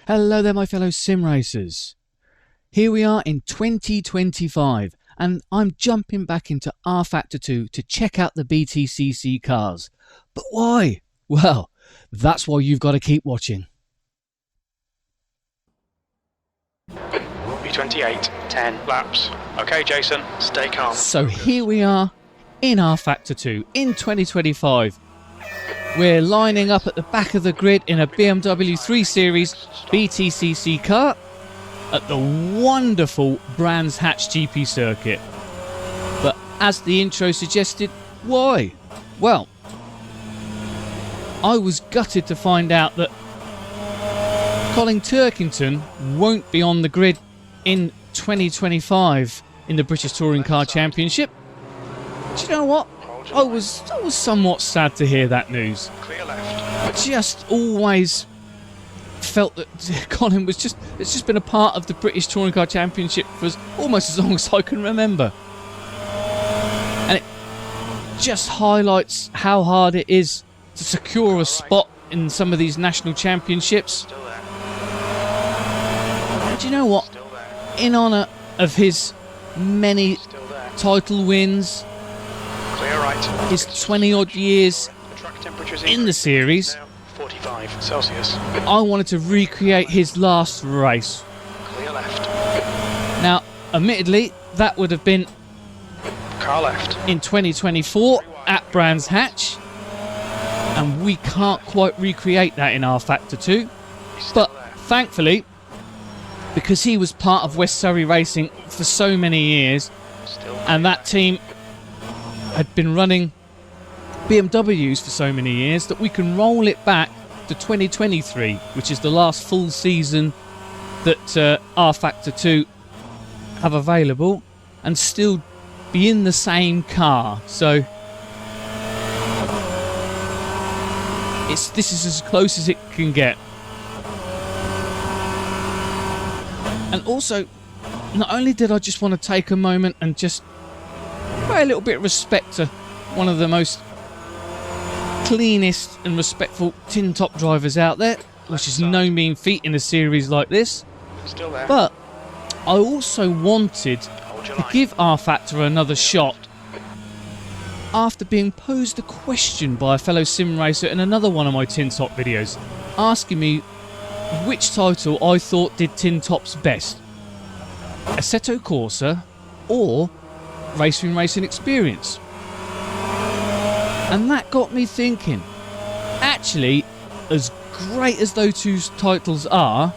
Hello there my fellow sim racers. Here we are in 2025 and I'm jumping back into rFactor 2 to check out the BTCC cars. But why? Well, that's why you've got to keep watching. B28, 10 laps. Okay Jason, stay calm. So here we are in rFactor 2 in 2025. We're lining up at the back of the grid in a BMW 3 Series BTCC car at the wonderful Brands Hatch GP circuit. But as the intro suggested, why? Well, I was gutted to find out that Colin Turkington won't be on the grid in 2025 in the British Touring Car Championship. Do you know what? I was somewhat sad to hear that news. Clear left. I just always felt that Colin was it's just been a part of the British Touring Car Championship for almost as long as I can remember. And it just highlights how hard it is to secure a spot in some of these national championships. Still there. And do you know what? Still there. In honour of his many Still there. title wins, Clear right. his 20 odd years The track temperature's in the series, now 45 Celsius. I wanted to recreate his last race. Clear left. Now, admittedly, that would have been Car left. in 2024 at Brands Hatch, and we can't quite recreate that in rFactor 2. But thankfully, because he was part of West Surrey Racing for so many years, Still and that team had been running BMWs for so many years, that we can roll it back to 2023, which is the last full season that rFactor 2 have available, and still be in the same car. So this is as close as it can get. And also, not only did I just want to take a moment and just pay a little bit of respect to one of the most cleanest and respectful tin top drivers out there, which is no mean feat in a series like this, Still there. but I also wanted Hold your to line. give rFactor another shot after being posed a question by a fellow sim racer in another one of my tin top videos, asking me which title I thought did tin tops best, Assetto Corsa or Race Room Racing Experience. And that got me thinking, actually, as great as those two titles are,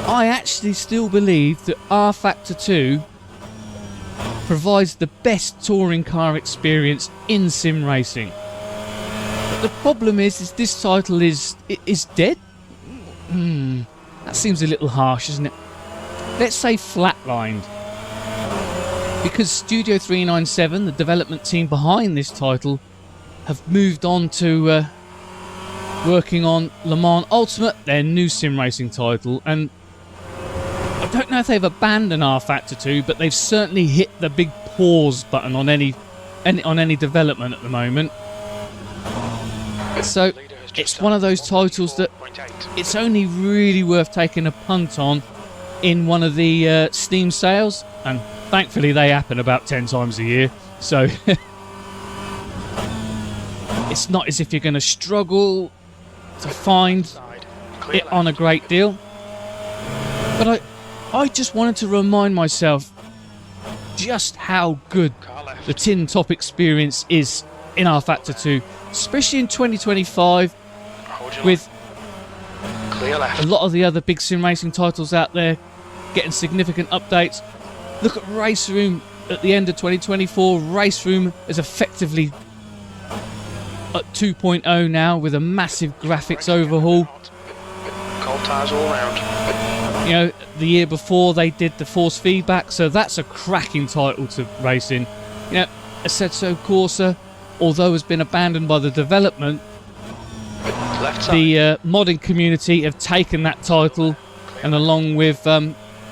I actually still believe that rFactor 2 provides the best touring car experience in sim racing. But the problem is this title is dead? That seems a little harsh, isn't it? Let's say flatlined. Because Studio 397, the development team behind this title, have moved on to working on Le Mans Ultimate, their new sim racing title, and I don't know if they've abandoned rFactor 2, but they've certainly hit the big pause button on any development at the moment. So it's one of those titles that it's only really worth taking a punt on in one of the Steam sales, and thankfully they happen about 10 times a year, so it's not as if you're going to struggle to find it on a great deal. But I just wanted to remind myself just how good the tin top experience is in rFactor 2, especially in 2025 with Clear left. a lot of the other big sim racing titles out there getting significant updates. Look at Race Room at the end of 2024. Race Room is effectively at 2.0 now with a massive graphics overhaul. Cold tires all round. You know, the year before they did the force feedback, so that's a cracking title to race in. You know, Assetto Corsa, although has been abandoned by the development, Left side. the modding community have taken that title, and along with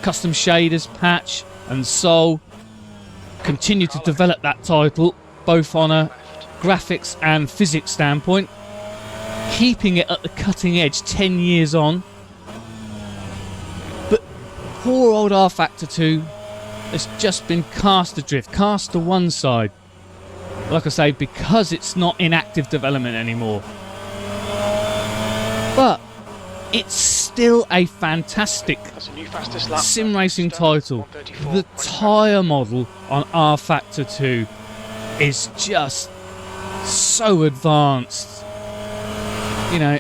Custom Shaders, Patch and Soul, continue to develop that title both on a graphics and physics standpoint, keeping it at the cutting edge 10 years on, poor old rFactor 2 has just been cast adrift, cast to one side. Like I say, because it's not in active development anymore. But it's still a fantastic sim racing title. The tyre model on rFactor 2 is just so advanced. You know,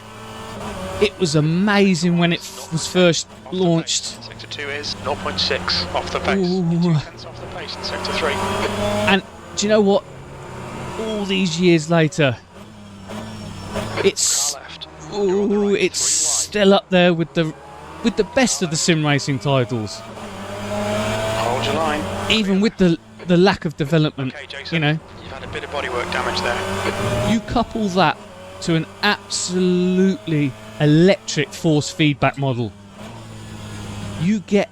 it was amazing when it was first launched. Sector 2 is 0.6 off the pace. Ooh. 0.2 off the pace in Sector 3. And do you know what? All these years later, it's still up there with the best of the sim racing titles. Hold your line. Even with the lack of development, Okay, Jason, you know. you've had a bit of bodywork damage there. You couple that to an absolutely electric force feedback model, you get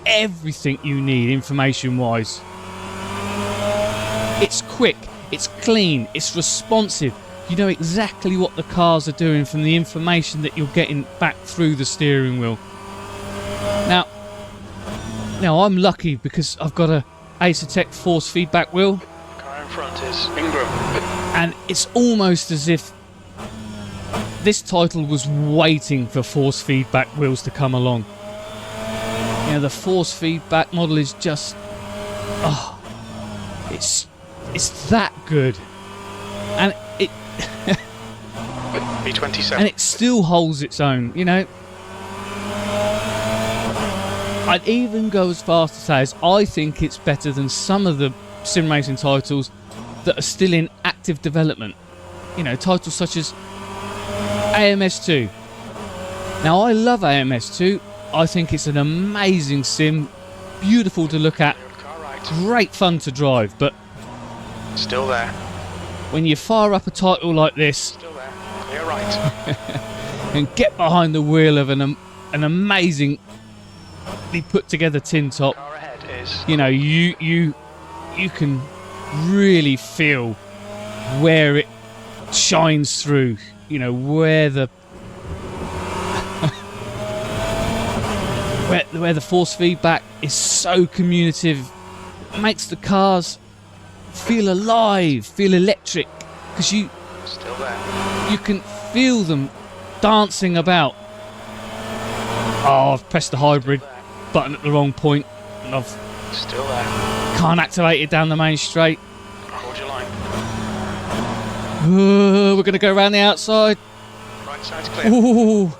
everything you need information wise. It's quick, it's clean, it's responsive. You know exactly what the cars are doing from the information that you're getting back through the steering wheel. Now I'm lucky because I've got a Asetek force feedback wheel. The car in front is Ingram. And it's almost as if this title was waiting for force feedback wheels to come along. You know, the force feedback model is just, it's that good, and it B27. and it still holds its own. You know, I'd even go as far as to say, as I think it's better than some of the sim racing titles that are still in active development. You know, titles such as AMS2. Now, I love AMS2. I think it's an amazing sim, beautiful to look at, Car right. great fun to drive. But Still there. when you fire up a title like this Still there. Clear right. and get behind the wheel of an amazingly put together tin top, Car ahead is. you know, you can really feel where it shines through. You know, where the where the force feedback is so communicative, makes the cars feel alive, feel electric, because you Still there. can feel them dancing about. Oh, I've pressed the hybrid button at the wrong point, and I've Still there. can't activate it down the main straight. Hold your line. We're going to go around the outside. Right side's clear. Ooh.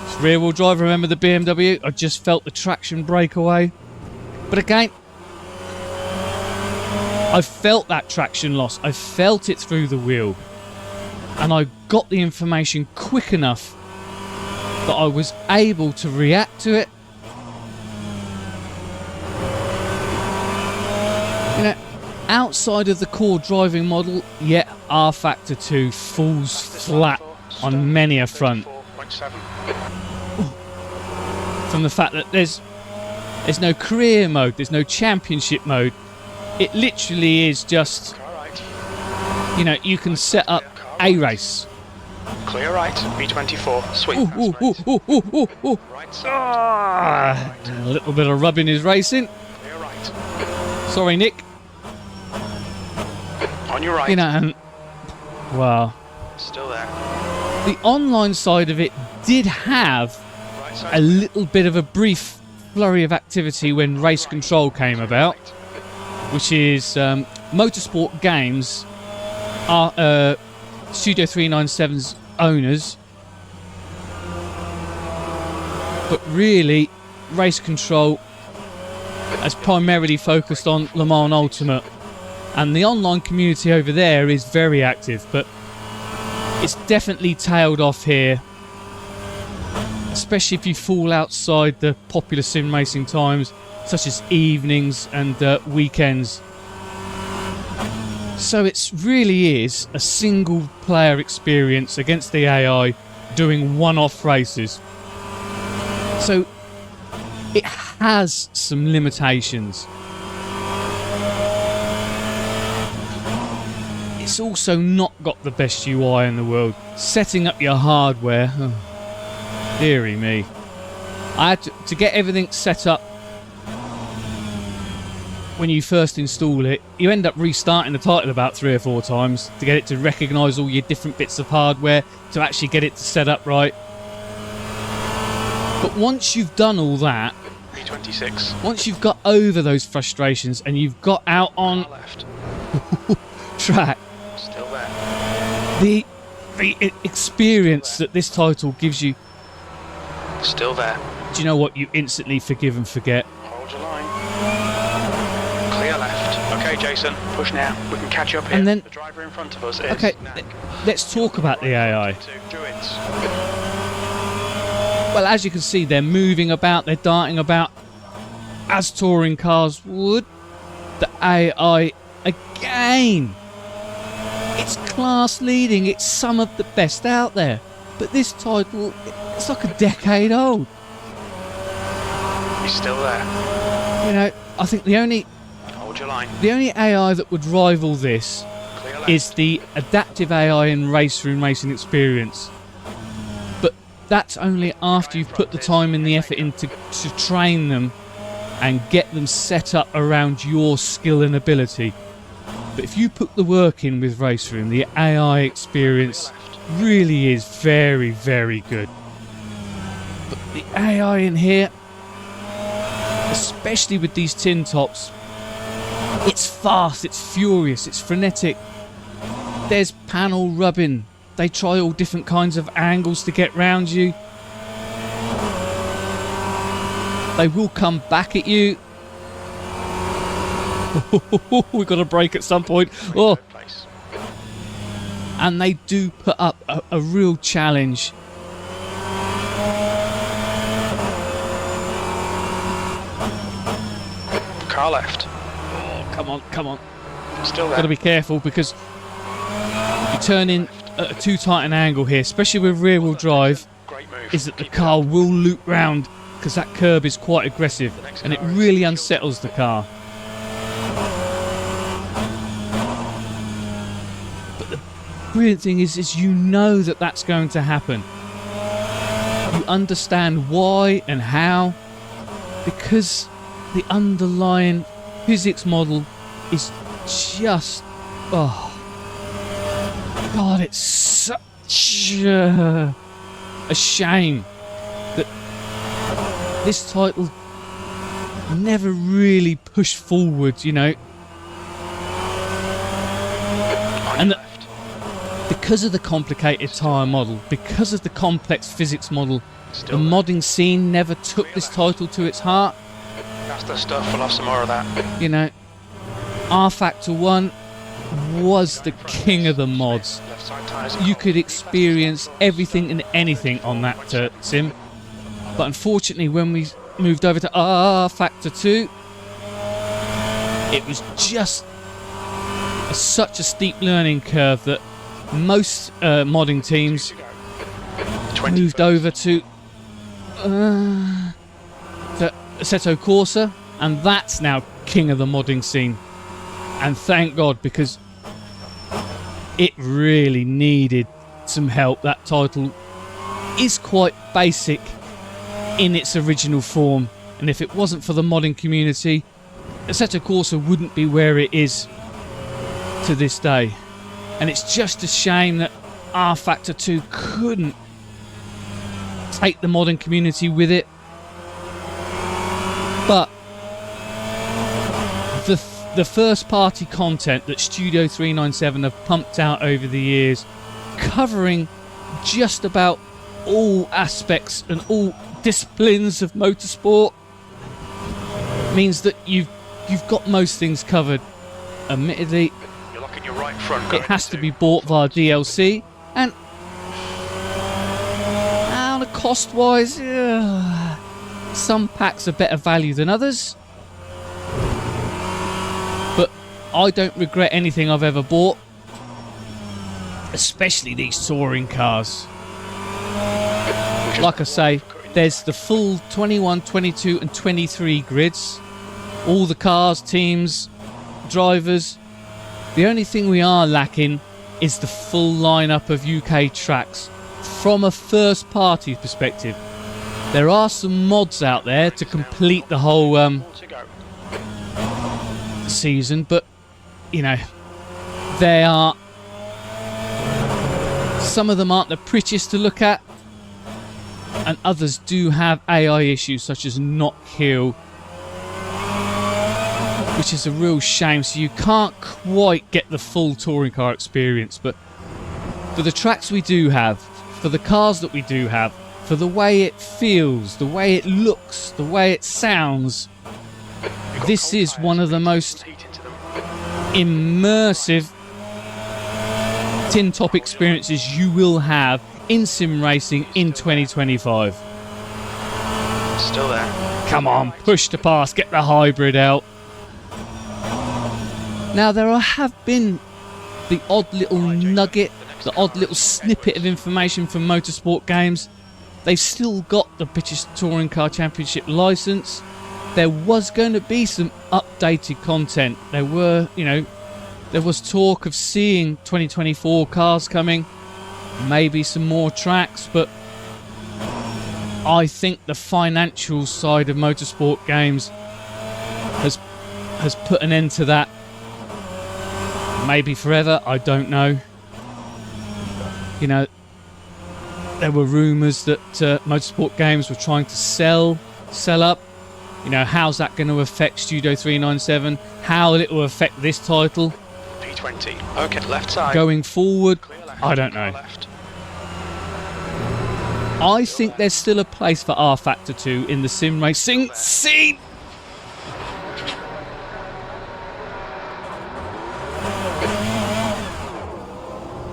It's rear wheel drive, remember the BMW? I just felt the traction break away. But again, I felt that traction loss. I felt it through the wheel. And I got the information quick enough that I was able to react to it. You know, outside of the core driving model, yet rFactor 2 falls flat on many a front. 4.7. From the fact that there's no career mode, there's no championship mode. It literally is just, Car right. you know, you can set up a race. Clear right. B24. Sweet. Ooh, That's ooh, right. ooh, ooh, ooh, ooh, ooh. Right side. A little bit of rubbing is racing. Clear right. Sorry, Nick. On your right. You know, and wow, Still there. the online side of it did have Right a side. little bit of a brief flurry of activity when Race Control came about, which is Motorsport Games, Studio 397's owners, but really Race Control has primarily focused on Le Mans Ultimate, and the online community over there is very active, but it's definitely tailed off here, especially if you fall outside the popular sim racing times such as evenings and weekends. So it really is a single player experience against the AI doing one-off races. So it has some limitations. It's also not got the best UI in the world. Setting up your hardware, oh, dearie me. I had to get everything set up. When you first install it, you end up restarting the title about 3 or 4 times to get it to recognise all your different bits of hardware, to actually get it to set up right. But once you've done all that, B26. once you've got over those frustrations and you've got out on Left. track, Still there. the experience that this title gives you, Still there. do you know what? You instantly forgive and forget. Hold your line. Clear left. Okay, Jason, push now. We can catch up here. And then- the driver in front of us is... Okay, let's talk about the AI. Druids. Well, as you can see, they're moving about, they're darting about, as touring cars would. The AI, again, it's class leading, it's some of the best out there. But this title, it's like a decade old. He's still there. You know, I think the only Hold your line. AI that would rival this Clear left. is the adaptive AI in race room racing experience. But that's only after you've put the time and the effort into to train them and get them set up around your skill and ability. But if you put the work in with race room, the AI experience really is very, very good. But the AI in here, especially with these tin tops, it's fast, it's furious, it's frenetic. There's panel rubbing. They try all different kinds of angles to get round you. They will come back at you. We've got a break at some point. Oh. Place. And they do put up a real challenge. Car left. Oh, come on, come on. Still there. Got to be careful because you turn in at a too tight an angle here, especially with rear wheel drive, Great move. is that the Keep car will loop round because that curb is quite aggressive and it really unsettles the car. But the brilliant thing is you know that that's going to happen. You understand why and how, because the underlying physics model is just, oh God, it's such a shame that this title never really pushed forward, you know. And because of the complicated tyre model, because of the complex physics model, the modding scene never took this title to its heart. That's the stuff. We'll have some more of that. You know, rFactor 1 was the king of the mods. Left side tyres. You could experience everything and anything on that sim. But unfortunately, when we moved over to rFactor 2, it was just such a steep learning curve that most modding teams 20 moved over to Asetek Forte, and that's now king of the modding scene. And thank God, because it really needed some help. That title is quite basic in its original form, and if it wasn't for the modding community, Asetek Forte wouldn't be where it is to this day. And it's just a shame that rFactor 2 couldn't take the modding community with it. But the first party content that Studio 397 have pumped out over the years, covering just about all aspects and all disciplines of motorsport, means that you've got most things covered. Admittedly, You're locking your right front. it has to be bought via DLC, and on a cost wise, some packs are better value than others. But I don't regret anything I've ever bought, especially these touring cars. Like I say, there's the full 21, 22 and 23 grids, all the cars, teams, drivers. The only thing we are lacking is the full lineup of UK tracks from a first party perspective. There are some mods out there to complete the whole All to go. season, but you know, they are, some of them aren't the prettiest to look at, and others do have AI issues such as knock heel, which is a real shame. So you can't quite get the full touring car experience. But for the tracks we do have, for the cars that we do have, for the way it feels, the way it looks, the way it sounds, this is one of the most immersive tin top experiences you will have in sim racing in 2025. Still there. Come on, push to pass, get the hybrid out. Now there have been the odd little nugget, the odd little snippet of information from Motorsport Games. They've still got the British Touring Car Championship license. There was going to be some updated content. There was talk of seeing 2024 cars coming, maybe some more tracks, but I think the financial side of Motorsport Games has put an end to that. Maybe forever, I don't know. You know, there were rumours that Motorsport Games were trying to sell up. You know, how's that going to affect Studio 397? How it will affect this title? P20. Okay, left side. Going forward, Left. I don't know. Left. I think there's still a place for rFactor 2 in the sim racing scene.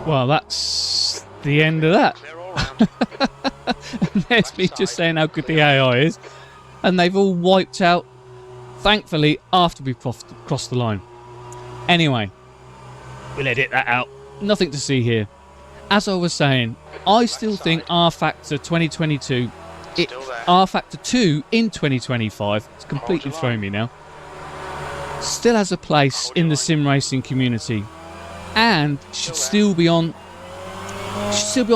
Well, that's the end of that. Clear all round. And there's me just saying how good the AI is. And they've all wiped out, thankfully, after we crossed the line. Anyway, we'll edit that out. Nothing to see here. As I was saying, I still think rFactor 2022, rFactor 2 in 2025, it's completely thrown me now, still has a place in the sim racing community, and should still be on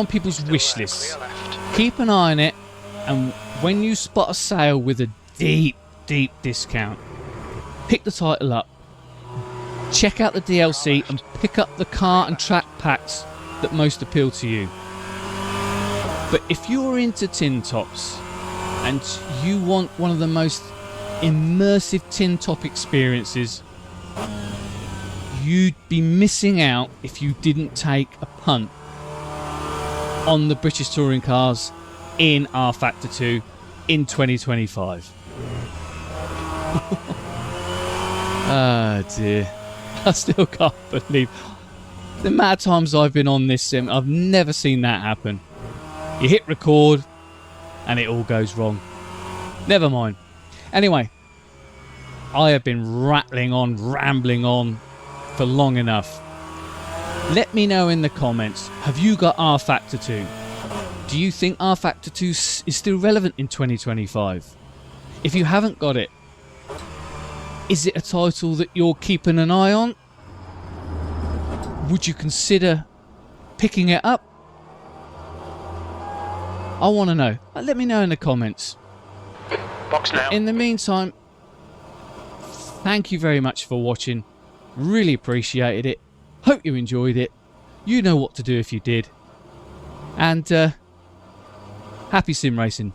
people's wish lists. Keep an eye on it, and when you spot a sale with a deep discount, pick the title up, check out the DLC, and pick up the car and track packs that most appeal to you. But if you're into tin tops and you want one of the most immersive tin top experiences, you'd be missing out if you didn't take a punt on the British touring cars in rFactor 2 in 2025. Ah dear, I still can't believe the amount of times I've been on this sim. I've never seen that happen. You hit record and it all goes wrong. Never mind. Anyway, I have been rambling on for long enough. Let me know in the comments, have you got rFactor 2? Do you think rFactor 2 is still relevant in 2025? If you haven't got it, is it a title that you're keeping an eye on? Would you consider picking it up? I want to know. Let me know in the comments. Box now. In the meantime, thank you very much for watching. Really appreciated it. Hope you enjoyed it. You know what to do if you did. And happy sim racing.